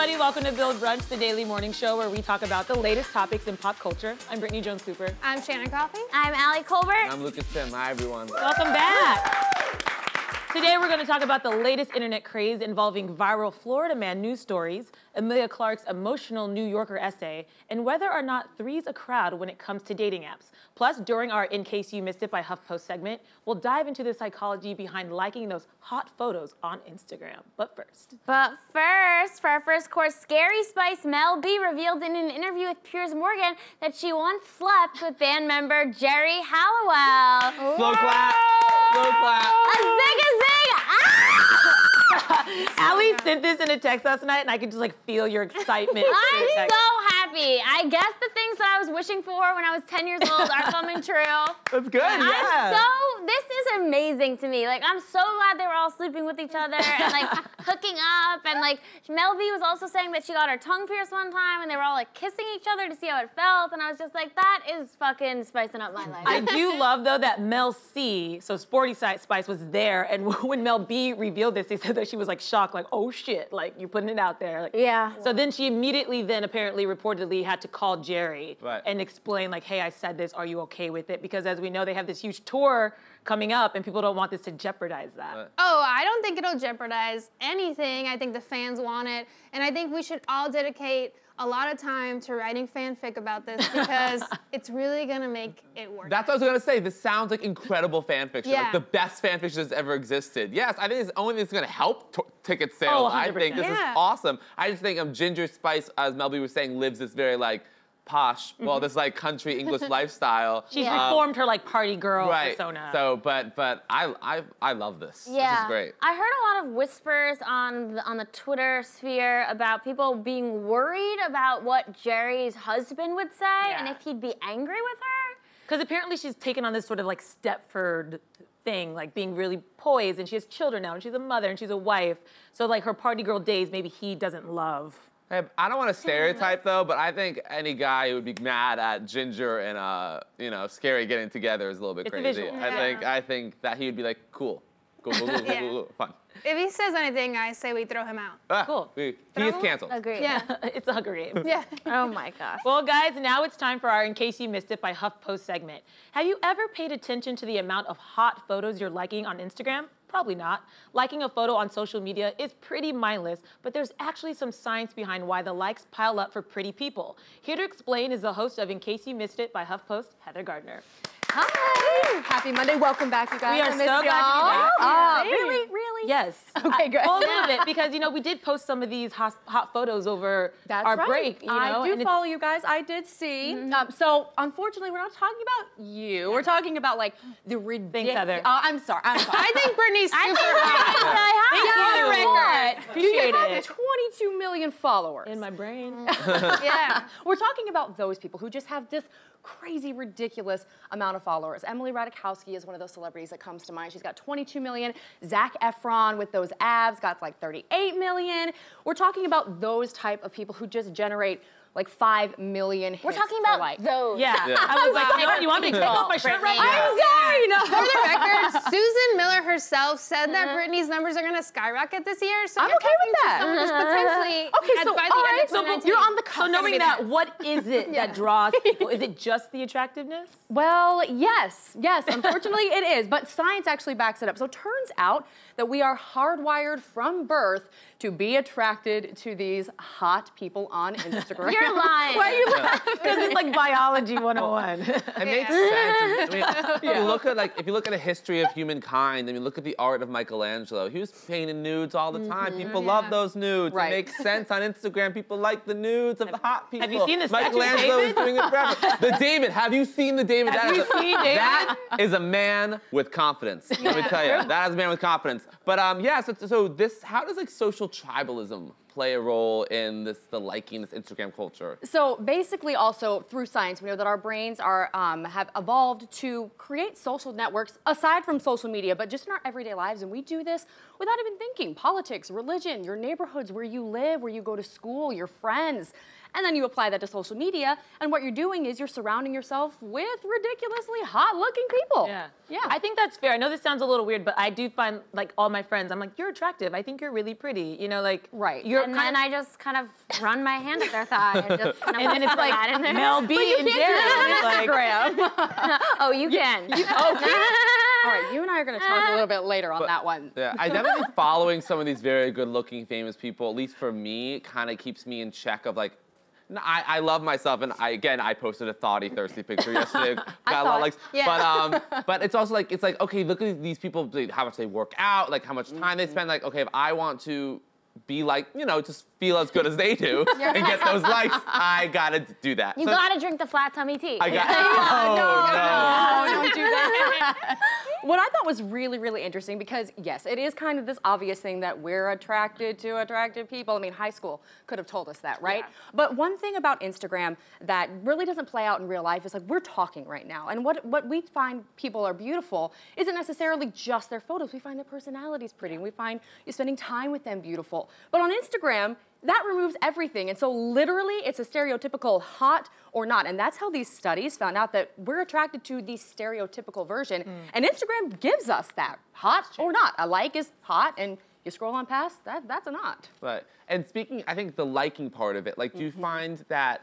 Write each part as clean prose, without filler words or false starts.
everybody. Welcome to Build Brunch, the daily morning show where we talk about the latest topics in pop culture. I'm Brittany Jones-Cooper. I'm Shannon Coffey. I'm Allie Colbert. And I'm Lucas Tim. Hi, everyone. Welcome back. Today, we're going to talk about the latest internet craze involving viral Florida man news stories, Emilia Clarke's emotional New Yorker essay, and whether or not three's a crowd when it comes to dating apps. Plus, during our In Case You Missed It by HuffPost segment, we'll dive into the psychology behind liking those hot photos on Instagram. But first, for our first course, Scary Spice Mel B revealed in an interview with Piers Morgan that she once slept with band member Jerry Halliwell. Slow clap. Slow clap. A zig-a-zig! Allie sent this in a text last night, and I could just like feel your excitement. I'm so happy. I guess the things that I was wishing for when I was 10 years old are coming true. That's good, yeah. This is amazing to me. Like, I'm so glad they were all sleeping with each other and like hooking up. And like, Mel B was also saying that she got her tongue pierced one time and they were all like kissing each other to see how it felt. And I was just like, that is fucking spicing up my life. I do love though that Mel C, so Sporty Spice was there, and when Mel B revealed this, they said that she was like shocked, like, oh shit, like you're putting it out there. Like, yeah. So then she immediately then apparently reportedly had to call Jerry and explain like, hey, I said this, are you okay with it? Because as we know, they have this huge tour coming up and people don't want this to jeopardize that. Oh, I don't think it'll jeopardize anything. I think the fans want it. And I think we should all dedicate a lot of time to writing fanfic about this because it's really gonna make it work. That's what I was gonna say. This sounds like incredible fan fiction, Yeah. like the best fan fiction that's ever existed. Yes, I think it's the only thing that's gonna help ticket sales. Oh, I think this is Yeah. awesome. I just think Ginger Spice, as Mel B was saying, lives this very like posh, well, this like country English lifestyle. She's reformed her like party girl persona. So, but I love this. Yeah. This is great. I heard a lot of whispers on the Twitter sphere about people being worried about what Jerry's husband would say and if he'd be angry with her. Because apparently she's taken on this sort of like Stepford thing, like being really poised, and she has children now, and she's a mother, and she's a wife. So like her party girl days, maybe he doesn't love. Hey, I don't want to stereotype though, but I think any guy who would be mad at Ginger and you know, Scary getting together is a little bit crazy. I think that he would be like, cool, cool, fun. If he says anything, I say we throw him out. Cool. He is canceled. Agreed. Yeah. It's a Hunger Games. Yeah. Oh my gosh. Well, guys, now it's time for our In Case You Missed It by HuffPost segment. Have you ever paid attention to the amount of hot photos you're liking on Instagram? Probably not. Liking a photo on social media is pretty mindless, but there's actually some science behind why the likes pile up for pretty people. Here to explain is the host of In Case You Missed It by HuffPost, Heather Gardner. Hi! Happy Monday. Welcome back, you guys. We are I so missed glad to be back. y'all. Yeah. Really? Yes. Okay, good. Well, a little bit, because, you know, we did post some of these hot photos over our break. You know, I do follow you guys. I did see. So, unfortunately, we're not talking about you. We're talking about, like, the ridiculous... Thanks, Heather. I'm sorry. I think Brittany's super hot. Appreciate You have it. 22 million followers. In my brain. Yeah. We're talking about those people who just have this crazy, ridiculous amount of followers. Emily Ratajkowski is one of those celebrities that comes to mind. She's got 22 million. Zac Efron with those abs got like 38 million. We're talking about those type of people who just generate like 5 million hits. We're talking per about like. those. Yeah. I was like, you know what? You want me to take off my shirt right now? I'm sorry, no. For the record, Susan Miller herself said that Britney's numbers are gonna skyrocket this year. So I'm you're okay with talking to that. someone who's potentially Okay, so by the all end right, of so 2019. you're on the cusp. So knowing that, what is it that draws people? Is it just the attractiveness? Well, yes, unfortunately it is, but science actually backs it up. So it turns out that we are hardwired from birth to be attracted to these hot people on Instagram. You're lying. Why are you laughing? Because it's like biology 101. It makes sense. I mean, if you look at if you look at a history of humankind, I mean, look at the art of Michelangelo. He was painting nudes all the time. People love those nudes. Right. It makes sense on Instagram. People like the nudes of the hot people. Have you seen the statue of Michelangelo is David? doing it forever. The David. Have you seen the David? Have you seen David? That is a man with confidence. Let me tell you, that is a man with confidence. But yeah, so this, how does like social tribalism play a role in the liking, this Instagram culture? So basically also through science, we know that our brains are, have evolved to create social networks aside from social media, but just in our everyday lives. And we do this without even thinking. Politics, religion, your neighborhoods, where you live, where you go to school, your friends. And then you apply that to social media, and what you're doing is you're surrounding yourself with ridiculously hot-looking people. Yeah. Yeah. I think that's fair. I know this sounds a little weird, but I do find, like, all my friends, I'm like, you're attractive. I think you're really pretty. You know, like, Right. you're and then I just kind of run my hand up their thigh and just kind of and then it's like Mel B and Jared. Instagram. Oh, you can. Okay. All right, you and I are going to talk a little bit later on that one. Yeah, I definitely think following some of these very good-looking famous people, at least for me, kind of keeps me in check of like, I love myself, and I posted a thoughty, thirsty picture yesterday. Got a lot of likes. Yeah. But it's also like, okay, look at these people, how much they work out, like how much time they spend. Like, okay, if I want to be like, just feel as good as they do and get those likes, I gotta do that. You gotta drink the flat tummy tea. I got. No, don't do that. What I thought was really, really interesting, because yes, it is kind of this obvious thing that we're attracted to attractive people. I mean, high school could have told us that, right? Yeah. But one thing about Instagram that really doesn't play out in real life is like, we're talking right now. And what we find people are beautiful isn't necessarily just their photos. We find their personalities pretty, and we find you spending time with them beautiful. But on Instagram, that removes everything. And so literally it's a stereotypical hot or not. And that's how these studies found out that we're attracted to the stereotypical version. And Instagram gives us that, hot or not. A like is hot, and you scroll on past, that's a not. Right. And speaking, I think the liking part of it, like, do you find that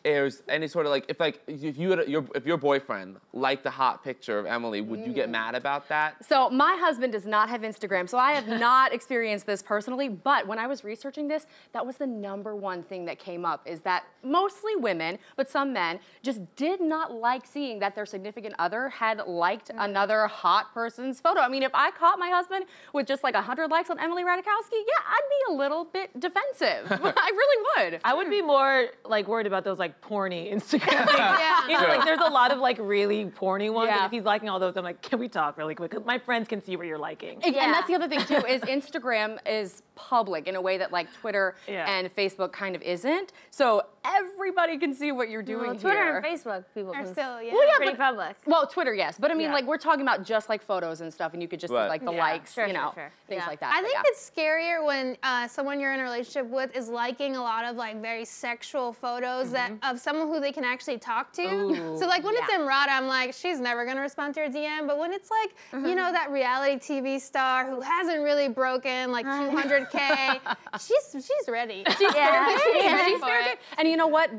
there's any sort of like, if your boyfriend liked a hot picture of Emily, would you get mad about that? So my husband does not have Instagram, so I have not experienced this personally, but when I was researching this, that was the #1 thing that came up, is that mostly women, but some men, just did not like seeing that their significant other had liked another hot person's photo. I mean, if I caught my husband with just like 100 likes on Emily Ratajkowski, yeah, I'd be a little bit defensive. I really would. I would be more like worried about those like porny Instagram things. Yeah. You know, like there's a lot of like really porny ones. Yeah. And if he's liking all those, I'm like, can we talk really quick? 'Cause my friends can see what you're liking. And that's the other thing too, is Instagram is public in a way that like Twitter and Facebook kind of isn't. So everybody can see what you're doing here. Twitter and Facebook, people Are can still, yeah. Well, yeah, pretty but- public. Well, Twitter, yes. But I mean, Yeah. like, we're talking about just like photos and stuff, and you could just see like the likes, Sure, you know, sure. things Yeah. like that. I But think yeah. it's scarier when someone you're in a relationship with is liking a lot of like very sexual photos that of someone who they can actually talk to. So like when it's Emrata, I'm like, she's never gonna respond to your DM. But when it's like, you know, that reality TV star who hasn't really broken like 200K, she's ready. She's She's fair game. And you know what?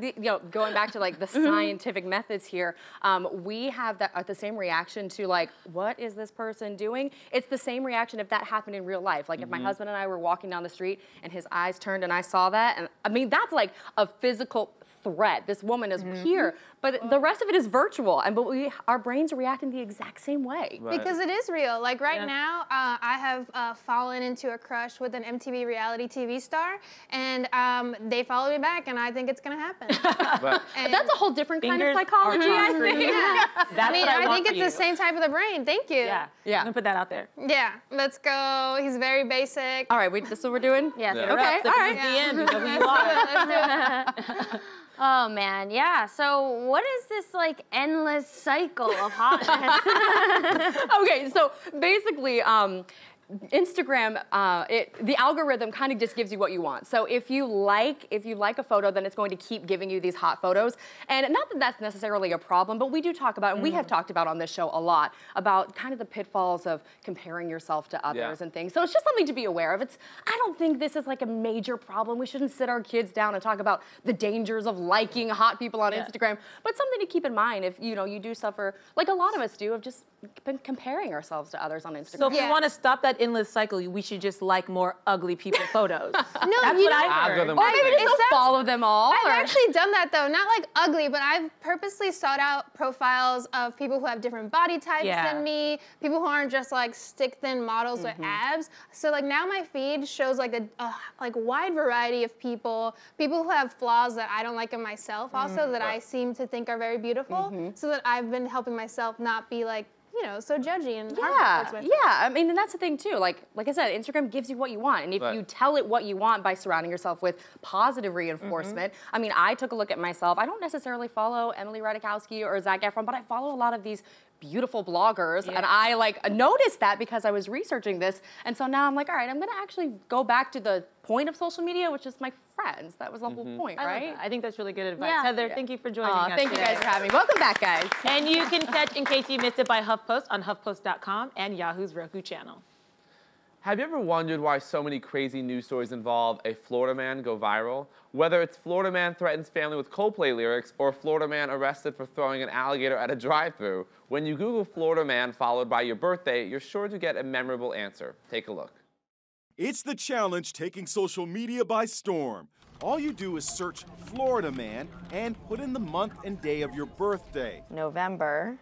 Going back to like the scientific methods here, we have the same reaction to like, what is this person doing? It's the same reaction if that happened in real life. Like if my husband and I were walking down the street and his eyes turned and I saw that, and I mean, that's like a physical threat. This woman is here, but the rest of it is virtual, and our brains are reacting the exact same way. Right. Because it is real. Like right now, I have fallen into a crush with an MTV reality TV star, and they follow me back, and I think it's gonna happen. But And That's a whole different kind of Fingers psychology, are I crossed for think. you. yeah. That's I mean, what I I want think for it's you. the same type of the brain. Thank you. Yeah. Yeah. I'm gonna put that out there. Yeah. Let's go. He's very basic. All right, this is what we're doing? Yes. Yeah. Okay, all right. DM, you know who you are. Oh man, yeah. So what is this like endless cycle of hotness? Okay, so basically, Instagram, the algorithm kind of just gives you what you want. So if you like a photo, then it's going to keep giving you these hot photos. And not that that's necessarily a problem, but we do talk about, and we have talked about on this show a lot, about kind of the pitfalls of comparing yourself to others and things. So it's just something to be aware of. I don't think this is like a major problem. We shouldn't sit our kids down and talk about the dangers of liking hot people on Instagram, but something to keep in mind if you do suffer, like a lot of us do, of just comparing ourselves to others on Instagram. So if you want to stop that endless cycle, we should just like more ugly people photos. No, That's you what know, I heard. Algorithm. Or maybe just don't follow them all. I've or- actually done that though, not like ugly, but I've purposely sought out profiles of people who have different body types than me, people who aren't just like stick thin models with abs. So like now my feed shows like a like wide variety of people who have flaws that I don't like in myself also that I seem to think are very beautiful, so that I've been helping myself not be like, so judgy and harmful towards myself. I mean, and that's the thing too. Like I said, Instagram gives you what you want, and if you tell it what you want by surrounding yourself with positive reinforcement. I mean, I took a look at myself. I don't necessarily follow Emily Ratajkowski or Zac Efron, but I follow a lot of these beautiful bloggers, and I noticed that because I was researching this, and so now I'm like, all right, I'm gonna actually go back to the point of social media, which is my friends. That was the whole point, right? I think that's really good advice. Yeah. Heather, thank you for joining us. Thank you today. guys for having me. Welcome back, guys. And you can catch In Case You Missed It by HuffPost on HuffPost.com and Yahoo's Roku channel. Have you ever wondered why so many crazy news stories involve a Florida man go viral? Whether it's Florida man threatens family with Coldplay lyrics or Florida man arrested for throwing an alligator at a drive-thru, when you Google Florida man followed by your birthday, you're sure to get a memorable answer. Take a look. It's the challenge taking social media by storm. All you do is search Florida man and put in the month and day of your birthday. November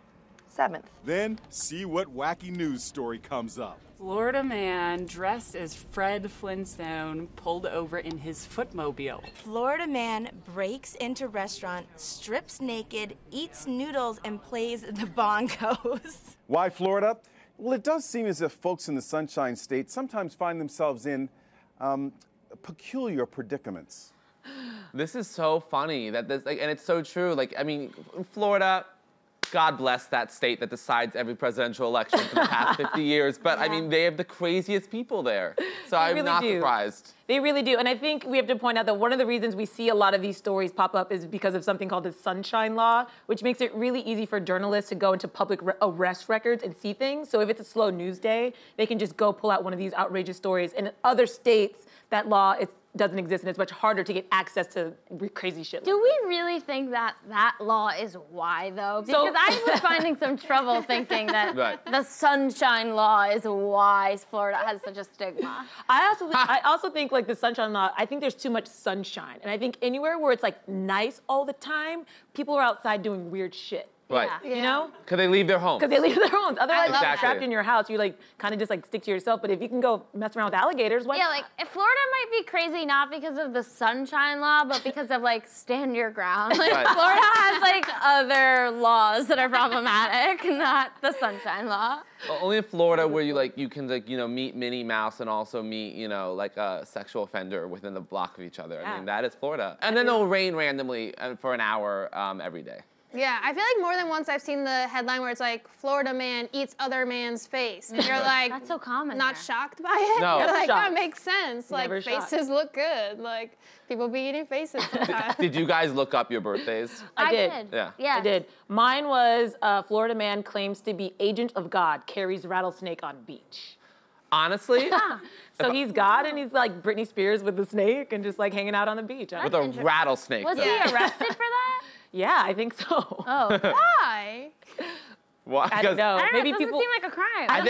7th. Then see what wacky news story comes up. Florida man dressed as Fred Flintstone pulled over in his footmobile. Florida man breaks into restaurant, strips naked, eats noodles, and plays the bongos. Why Florida? Well, it does seem as if folks in the Sunshine State sometimes find themselves in peculiar predicaments. This is so funny that this, and it's so true. Like, I mean, Florida, God bless that state that decides every presidential election for the past 50 years. But, I mean, they have the craziest people there. So I'm not surprised. They really do. And I think we have to point out that one of the reasons we see a lot of these stories pop up is because of something called the Sunshine Law, which makes it really easy for journalists to go into public arrest records and see things. So if it's a slow news day, they can just go pull out one of these outrageous stories. And in other states, that law doesn't exist, and it's much harder to get access to crazy shit. Do we really think that that law is why, though? Because I was finding some trouble thinking that the Sunshine Law is why Florida has such a stigma. I also think like the Sunshine Law, I think there's too much sunshine. And I think anywhere where it's like nice all the time, people are outside doing weird shit. Right. Yeah. You know? Because they leave their homes. Because they leave their homes. Otherwise, Exactly. you're trapped in your house. You like kind of just like stick to yourself. But if you can go mess around with alligators, why not? Like if Florida might be crazy not because of the Sunshine Law, but because of like stand your ground. Like Florida has like other laws that are problematic, not the Sunshine Law. Well, only in Florida where you can meet Minnie Mouse and also meet like a sexual offender within the block of each other. Yeah. I mean, that is Florida. And then it'll rain randomly for an hour every day. Yeah, I feel like more than once I've seen the headline where it's like, Florida man eats other man's face. And you're like, that's so common. Not shocked by it? No. You're like, shocked. that makes sense. Never Like, shocked. faces look good. Like, people be eating faces sometimes. Did you guys look up your birthdays? I did. Yeah. I did. Mine was Florida man claims to be agent of God, carries rattlesnake on beach. Honestly? So he's God and he's like Britney Spears with the snake and just like hanging out on the beach. With a rattlesnake. Was he arrested for that? Yeah, I think so. Oh. Why? Why? I don't know. I don't know, Maybe it doesn't people. seem like a crime. I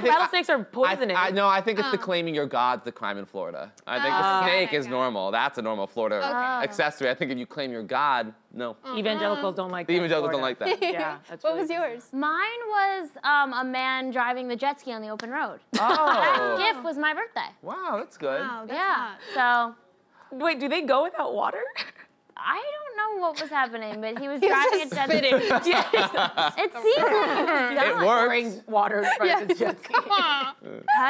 think rattlesnakes are poisonous. No, I think it's the claiming your God's the crime in Florida. I think the snake is normal. That's a normal Florida accessory. I think if you claim your God, no. Evangelicals don't like that. The evangelicals don't like that. Yeah, that's What really was yours? Mine was a man driving the jet ski on the open road. Oh. That gift was my birthday. Wow, that's good. Wow, that's Yeah. hot. So Wait, do they go without water? I don't know what was happening, but he was driving a jet ski. It seemed like It works. Water in front of his jet ski. I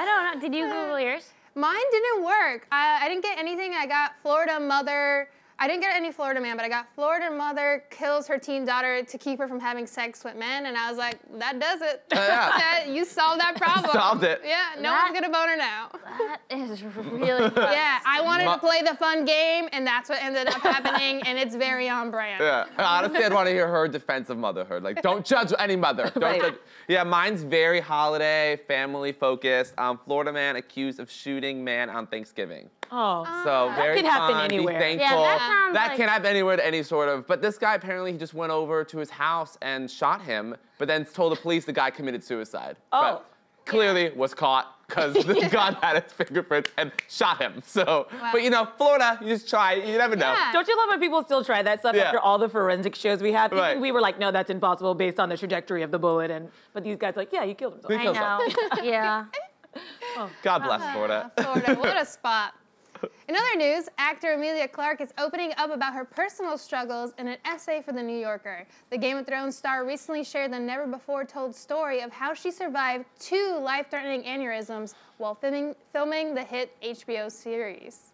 don't know. Did you Google yours? Mine didn't work. I didn't get anything. I got Florida mother. I didn't get any Florida man, but I got Florida mother kills her teen daughter to keep her from having sex with men, and I was like, that does it. You solved that problem. Solved it. Yeah, no one's gonna bone her now. That is really nuts. Yeah, I wanted to play the fun game, and that's what ended up happening, and it's very on brand. Yeah, honestly, I'd want to hear her defense of motherhood. Like, don't judge any mother. Don't judge. Yeah, mine's very holiday, family focused. Florida man accused of shooting man on Thanksgiving. Oh. So very could happen fun, anywhere. Be thankful. Yeah, that sounds that like- can happen anywhere to any sort of. But this guy apparently he just went over to his house and shot him, but then told the police the guy committed suicide. Oh. But clearly was caught because the gun had his fingerprints and shot him. So, but Florida, you just try. You never know. Yeah. Don't you love when people still try that stuff Yeah. after all the forensic shows we had? Right. We were like, no, that's impossible based on the trajectory of the bullet. But these guys are like, yeah, he killed himself. He killed himself. I know. Yeah. God bless Florida. Florida, what a spot. In other news, actor Emilia Clarke is opening up about her personal struggles in an essay for The New Yorker. The Game of Thrones star recently shared the never-before-told story of how she survived 2 life-threatening aneurysms while filming the hit HBO series.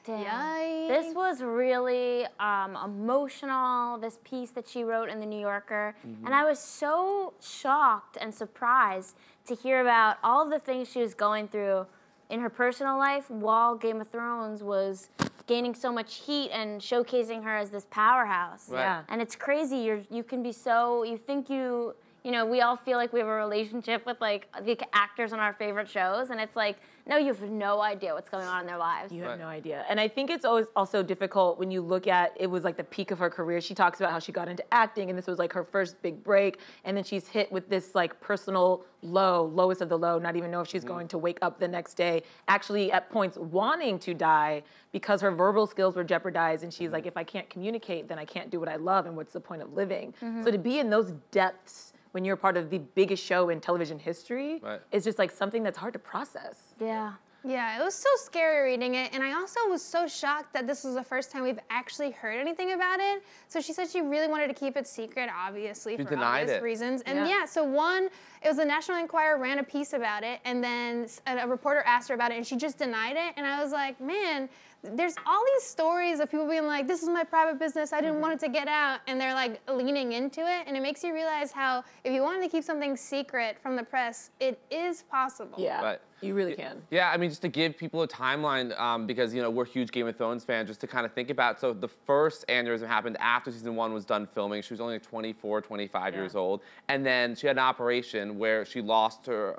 Damn. Yikes. This was really emotional, this piece that she wrote in The New Yorker. And I was so shocked and surprised to hear about all of the things she was going through in her personal life while Game of Thrones was gaining so much heat and showcasing her as this powerhouse. Right. Yeah. And it's crazy. You can be so, you think you you know, we all feel like we have a relationship with like the actors on our favorite shows, and it's like, no, you have no idea what's going on in their lives. You have no idea. And I think it's always also difficult when you look at, it was like the peak of her career. She talks about how she got into acting and this was like her first big break. And then she's hit with this like personal lowest of the low, not even know if she's going to wake up the next day, actually at points wanting to die because her verbal skills were jeopardized. And she's like, if I can't communicate, then I can't do what I love. And what's the point of living? So to be in those depths when you're part of the biggest show in television history is just like something that's hard to process. Yeah. Yeah, it was so scary reading it, and I also was so shocked that this was the first time we've actually heard anything about it. So she said she really wanted to keep it secret, obviously, for obvious reasons. And yeah, so it was the National Enquirer ran a piece about it, and then a reporter asked her about it, and she just denied it. And I was like, man, there's all these stories of people being like, this is my private business, I didn't want it to get out, and they're like leaning into it, and it makes you realize how if you wanted to keep something secret from the press, it is possible. Yeah, you really can. Yeah, I mean, just to give people a timeline, because, you know, we're huge Game of Thrones fans, just to kind of think about, so the first aneurysm happened after season 1 was done filming. She was only like 24, 25 years old, and then she had an operation where she lost her,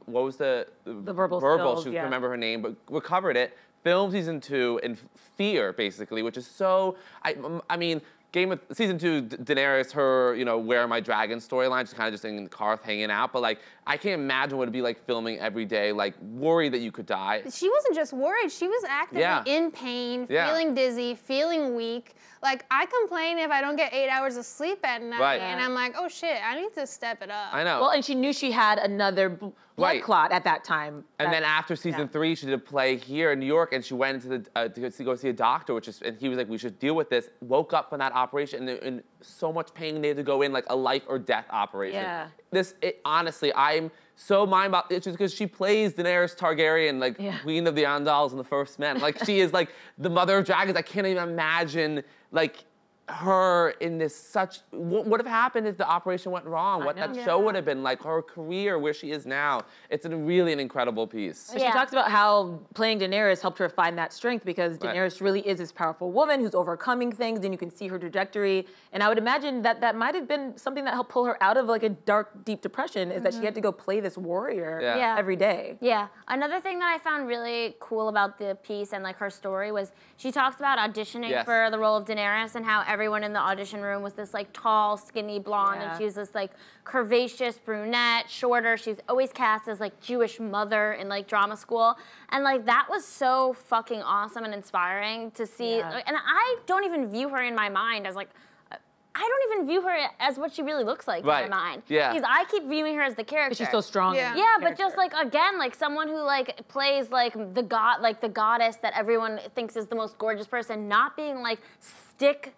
what was the verbal skills, she remember her name, but recovered it. Filmed season 2 in fear, basically, which is so, I mean, season 2, Daenerys, her, you know, Where Are My Dragons storyline, she's kind of just in the car hanging out, but like, I can't imagine what it'd be like filming every day, like worried that you could die. She wasn't just worried, she was actively in pain, feeling dizzy, feeling weak. Like, I complain if I don't get 8 hours of sleep at night, and I'm like, oh shit, I need to step it up. I know. Well, and she knew she had another blood clot at that time. And then after season 3, she did a play here in New York, and she went into to go see a doctor, and he was like, we should deal with this. Woke up from that operation in so much pain, they had to go in like a life or death operation. Yeah. Honestly, I'm so mind-boggling. It's just because she plays Daenerys Targaryen, like Queen of the Andals in the First Men. Like, she is like the mother of dragons. I can't even imagine, like, her in this what would have happened if the operation went wrong? What that show would have been like, her career, where she is now. It's really an incredible piece. She talks about how playing Daenerys helped her find that strength because Daenerys really is this powerful woman who's overcoming things, and you can see her trajectory. And I would imagine that that might have been something that helped pull her out of like a dark, deep depression, is that she had to go play this warrior every day. Yeah. Another thing that I found really cool about the piece and like her story was she talks about auditioning for the role of Daenerys and how everyone in the audition room was this like tall, skinny blonde, and she was this like curvaceous brunette, shorter. She was always cast as like Jewish mother in like drama school, and like that was so fucking awesome and inspiring to see. And I don't even view her in my mind as like, I don't even view her as what she really looks like in my mind. Yeah. Because I keep viewing her as the character. She's so strong. Yeah, but just like, again, like someone who like plays like the goddess that everyone thinks is the most gorgeous person, not being like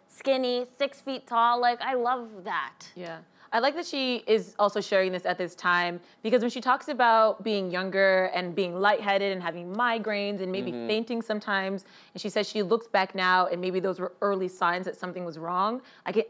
skinny, 6 feet tall. Like, I love that. Yeah. I like that she is also sharing this at this time, because when she talks about being younger and being lightheaded and having migraines and maybe fainting sometimes, and she says she looks back now and maybe those were early signs that something was wrong.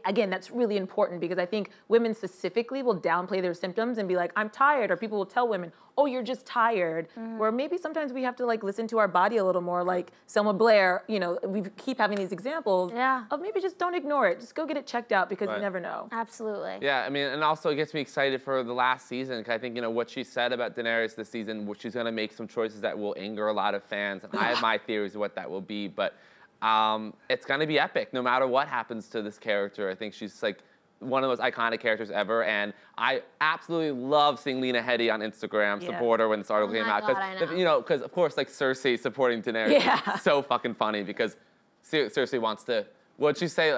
Again, that's really important, because I think women specifically will downplay their symptoms and be like, I'm tired, or people will tell women, oh, you're just tired. Where maybe sometimes we have to like listen to our body a little more, like Selma Blair, you know, we keep having these examples of maybe just don't ignore it. Just go get it checked out, because you never know. Absolutely. Yeah, I mean, and also it gets me excited for the last season, 'cause I think, you know, what she said about Daenerys this season, which she's gonna make some choices that will anger a lot of fans, and I have my theories of what that will be, but it's gonna be epic no matter what happens to this character. I think she's like one of the most iconic characters ever, and I absolutely love seeing Lena Headey on Instagram support her when this article came out, because you know, because of course, like Cersei supporting Daenerys is so fucking funny, because Cersei wants to. What'd she say?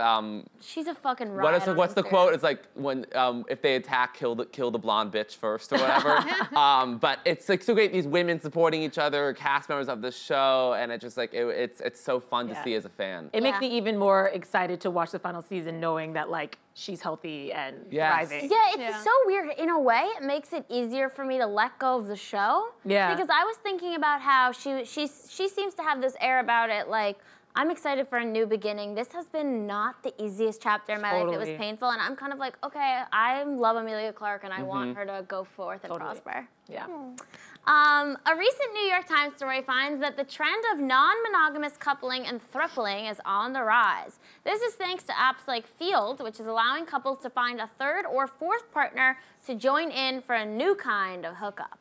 She's a fucking riot. What's the quote? It's like, when if they attack, kill the blonde bitch first, or whatever. But it's like so great, these women supporting each other, cast members of the show, and it's just like it's so fun to see as a fan. It makes me even more excited to watch the final season, knowing that like she's healthy and thriving. Yeah, it's so weird. In a way, it makes it easier for me to let go of the show. Yeah. Because I was thinking about how she seems to have this air about it, like, I'm excited for a new beginning. This has been not the easiest chapter in my life. It was painful, and I'm kind of like, okay, I love Emilia Clarke, and I want her to go forth and prosper. Yeah. A recent New York Times story finds that the trend of non-monogamous coupling and throupling is on the rise. This is thanks to apps like Field, which is allowing couples to find a third or fourth partner to join in for a new kind of hookup.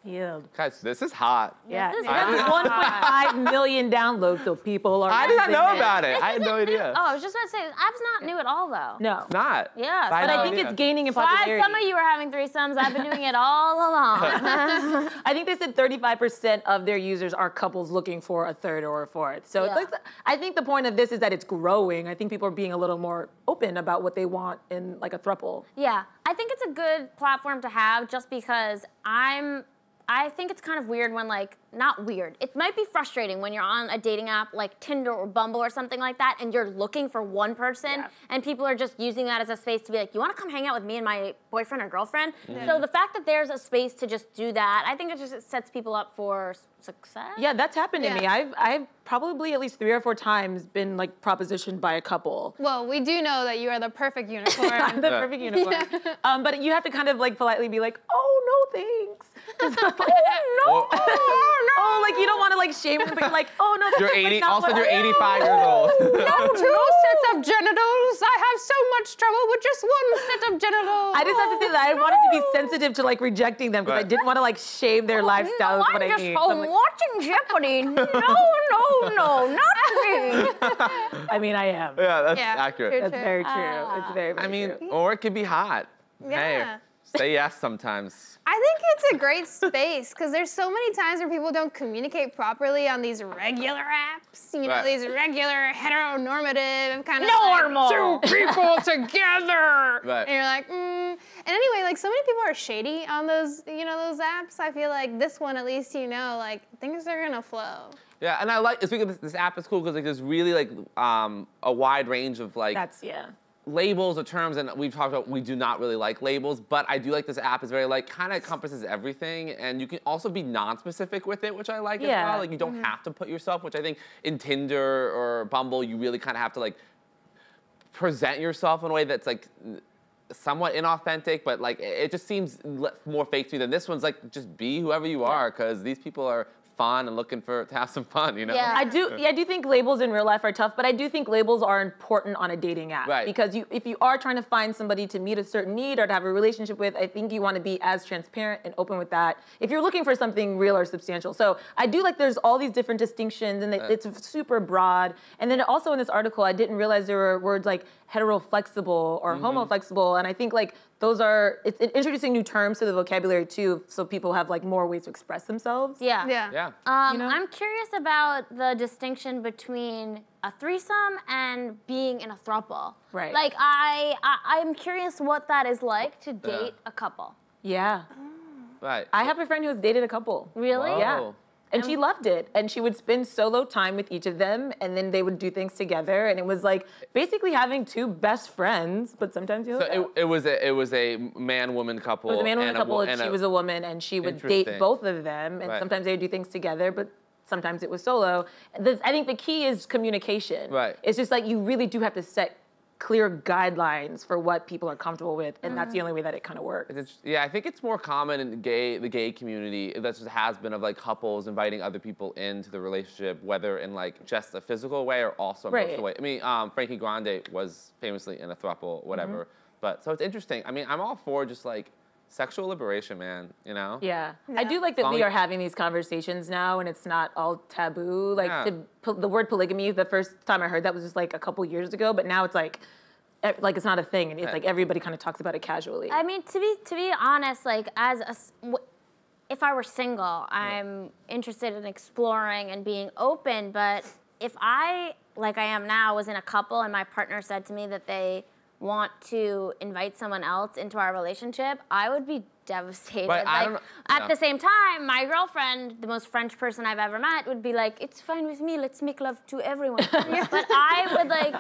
Field. Guys, this is hot. Yeah, it has 1.5 million downloads, so people are. I did not know about it. I had no idea. Oh, I was just about to say, this app's not new at all, though. No. It's not. Yeah. But I think it's gaining in popularity. Some of you are having threesomes. I've been doing it all along. I think they said 35% of their users are couples looking for a third or a fourth. So it's like, I think the point of this is that it's growing. I think people are being a little more open about what they want in like a throuple. Yeah, I think it's a good platform to have just because I think it's kind of weird when, like, not weird. It might be frustrating when you're on a dating app like Tinder or Bumble or something like that and you're looking for one person and people are just using that as a space to be like, you want to come hang out with me and my boyfriend or girlfriend? So the fact that there's a space to just do that, I think it just sets people up for success. Yeah, that's happened to me. I've probably at least 3 or 4 times been like propositioned by a couple. Well, we do know that you are the perfect unicorn. I'm the perfect unicorn. But you have to kind of like politely be like, oh, no, thanks. Oh, like you don't want to like shame them, but you're like, oh no, that's you're like 80. not Also, what you're I 85 years old. No, 2 sets of genitals. I have so much trouble with just 1 set of genitals. I just have to say that I wanted to be sensitive to like rejecting them because I didn't want to like shame their lifestyle. I'm just home watching Jeopardy. No, not me. I mean, I am. Yeah, that's accurate. That's very true. It's very, very I mean, true. or it could be hot. Hey, say yes sometimes. I think it's a great space because there's so many times where people don't communicate properly on these regular apps. You know, these regular heteronormative kind of like 2 people together. And you're like, And anyway, like so many people are shady on those, you know, those apps. I feel like this one, at least, you know, like things are gonna flow. Yeah, and I like, speaking of this app is cool because like there's really like a wide range of like labels or terms, and we've talked about we do not really like labels, but I do like this app is very like kind of encompasses everything, and you can also be non-specific with it, which I like as well. Like you don't have to put yourself, which I think in Tinder or Bumble you really kind of have to like present yourself in a way that's like somewhat inauthentic, but like it just seems more fake to me than this one's like just be whoever you are because these people are fun and looking to have some fun, you know? Yeah, I do think labels in real life are tough, but I do think labels are important on a dating app. Right. Because if you are trying to find somebody to meet a certain need or to have a relationship with, I think you want to be as transparent and open with that if you're looking for something real or substantial. So I do like there's all these different distinctions and it's super broad. And then also in this article, I didn't realize there were words like hetero-flexible or homo-flexible, and I think like those are, it's introducing new terms to the vocabulary too, so people have like more ways to express themselves. Yeah. You know? I'm curious about the distinction between a threesome and being in a throuple. Right. Like I'm curious what that is like to date a couple. Yeah. Right. I have a friend who has dated a couple. Really? Whoa. Yeah. And she loved it. And she would spend solo time with each of them, and then they would do things together. And it was like basically having 2 best friends, but sometimes you hook up. It was a man-woman couple. It was a man-woman couple, and she was a woman, and she would date both of them. And sometimes they would do things together, but sometimes it was solo. I think the key is communication. Right. It's just like you really do have to set clear guidelines for what people are comfortable with, and that's the only way that it kind of works. Yeah, I think it's more common in the gay community. That just has been of like couples inviting other people into the relationship, whether in like just a physical way or also emotional way. I mean, Frankie Grande was famously in a throuple, whatever. But so it's interesting. I mean, I'm all for just like sexual liberation, man, you know? Yeah. I do like that we are having these conversations now and it's not all taboo. Like the word polygamy, the first time I heard that was just like a couple years ago, but now it's like it's not a thing, and it's like everybody kind of talks about it casually. I mean, to be honest, like if I were single, I'm interested in exploring and being open, but if I, like I am now, was in a couple and my partner said to me that they want to invite someone else into our relationship, I would be devastated. But like, at the same time, my girlfriend, the most French person I've ever met, would be like, it's fine with me, let's make love to everyone. But I would like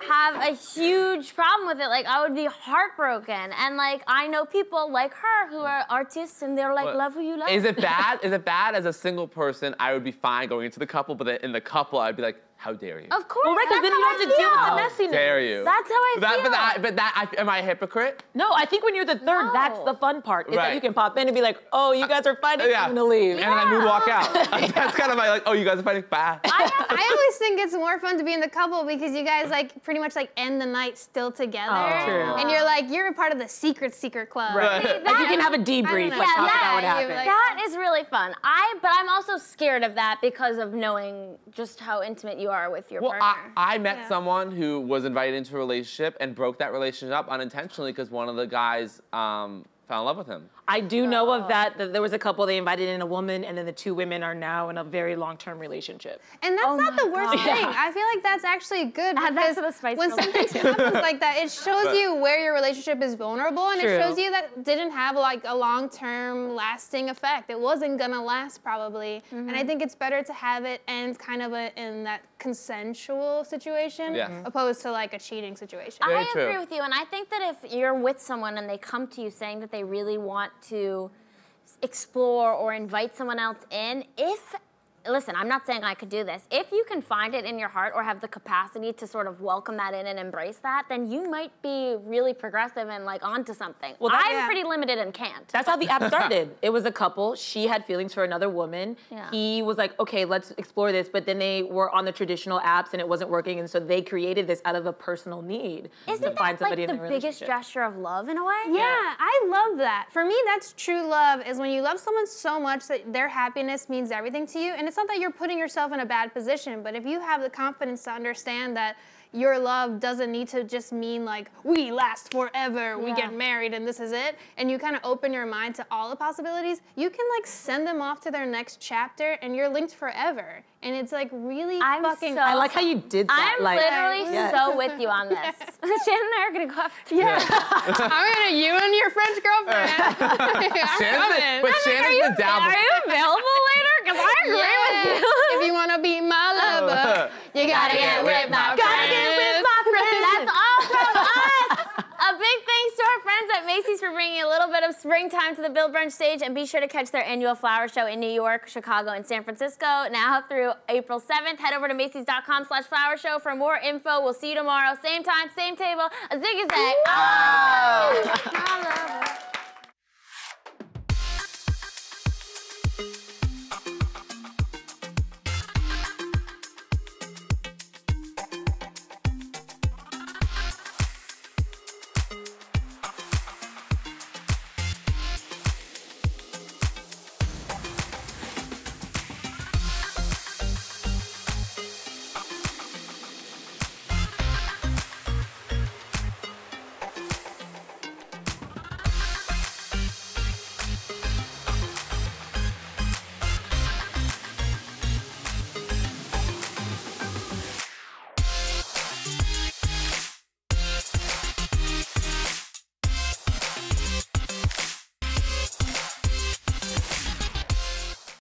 have a huge problem with it. Like, I would be heartbroken. And like, I know people like her who are artists and they're like, love who you love. Is it bad? Is it bad as a single person? I would be fine going into the couple, but then in the couple, I'd be like, how dare you? Of course. Well, right, because then you have to deal with the messiness. How dare you? That's how I feel. Am I a hypocrite? No, I think when you're the third, that's the fun part. Is that you can pop in and be like, oh, you guys are fighting, I'm gonna leave. And then I mood walk out. That's kind of my like, oh, you guys are fighting, bye. I always think it's more fun to be in the couple because you guys like pretty much like end the night still together. Oh, true. And you're like, you're a part of the secret club. Right. Like you can have a debrief, like talk about what happened. Like, that is really fun. But I'm also scared of that because of knowing just how intimate you are with your partner. I met someone who was invited into a relationship and broke that relationship up unintentionally because one of the guys fell in love with him. I do know of that there was a couple, they invited in a woman, and then the two women are now in a very long-term relationship. And that's not the worst thing. I feel like that's actually good because when something happens like that, it shows you where your relationship is vulnerable, and it shows you that it didn't have like a long-term lasting effect. It wasn't gonna last probably. And I think it's better to have it end kind of in that consensual situation opposed to like a cheating situation. I agree with you, and I think that if you're with someone and they come to you saying that they really want to explore or invite someone else in, listen, I'm not saying I could do this. If you can find it in your heart or have the capacity to sort of welcome that in and embrace that, then you might be really progressive and like onto something. Well, I'm pretty limited and can't. That's how the app started. It was a couple. She had feelings for another woman. Yeah. He was like, okay, let's explore this. But then they were on the traditional apps and it wasn't working. And so they created this out of a personal need to find somebody in a relationship. Isn't that like the biggest gesture of love in a way? Yeah, I love that. For me, that's true love, is when you love someone so much that their happiness means everything to you. And it's not that you're putting yourself in a bad position, but if you have the confidence to understand that your love doesn't need to just mean like, we last forever, we get married and this is it, and you kind of open your mind to all the possibilities, you can like send them off to their next chapter and you're linked forever. And it's like really fucking... I like how you did that. I'm literally so with you on this. Shannon and I are gonna go after I'm gonna you and your French girlfriend. Shannon's been down. Are you available later? Because I agree with you. If you wanna be my lover, you gotta get with my friends. That's all from us. A big thanks to our friends at Macy's for bringing a little bit of springtime to the Build Brunch stage, and be sure to catch their annual flower show in New York, Chicago, and San Francisco now through April 7th. Head over to Macy's.com/flower show for more info. We'll see you tomorrow, same time, same table, a zig-a-zag.